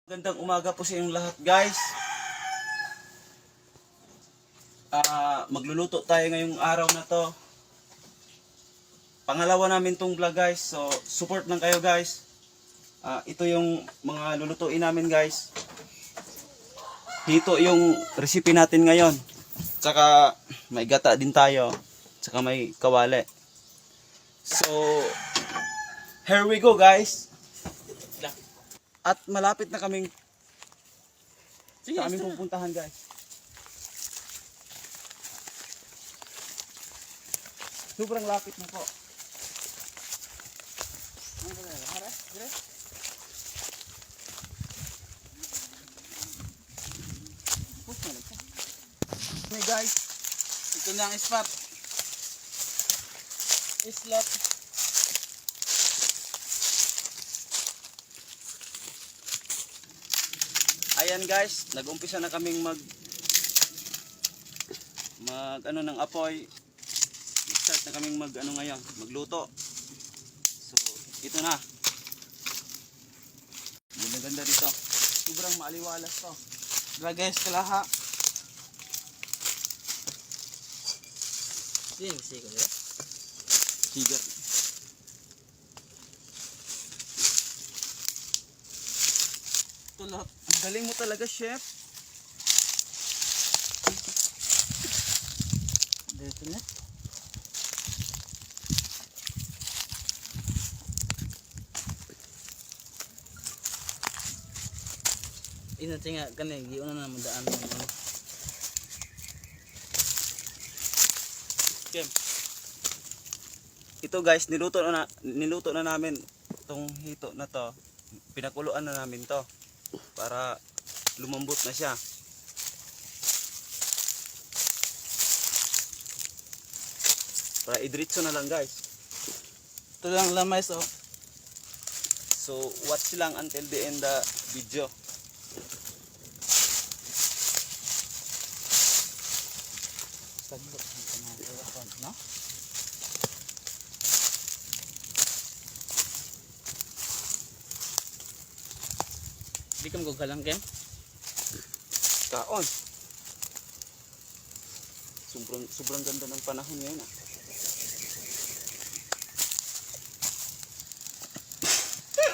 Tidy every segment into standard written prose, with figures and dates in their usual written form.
Gandang umaga po sa inyong lahat, guys. Magluluto tayo ngayong araw na to. Pangalawa namin tong vlog, guys. So, support lang kayo, guys. Ito yung mga lulutuin namin, guys. Dito yung recipe natin ngayon. Tsaka may gata din tayo. Tsaka may kawali. So, here we go, guys. At malapit na kaming pupuntahan, guys. Sobrang lapit na po. Okay, guys. Ito na ang spot. Islot. Ayan, guys, nag-umpisa na kaming mag ng apoy. Start na kaming magluto. So, ito na. Ganda dito. Sobrang maaliwalas to. Tara, guys, kalaha. Sigar. Tulot. Galing mo talaga, chef. Dito na. Inati nga kanay giuna na madaan mo ano. Okay. Ito, guys, niluto na namin itong hito na to. Pinakuluan na namin to para lumambot na siya. Para idritso na lang, guys. Ito lang lamay so. So, watch lang until the end the video. Saglit no? Di ka magagalang ken? Kaon. Sobrang ganda ng panahon ngayon, ah.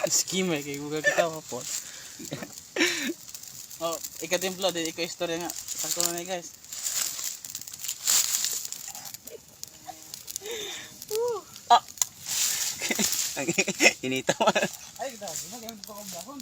Skimmer kay Google kita po. Oh, ikatimpla di ikaw istorya nga. Sakto na ni guys. Inita mo. Ay, kita. Maganda pa ko bahon.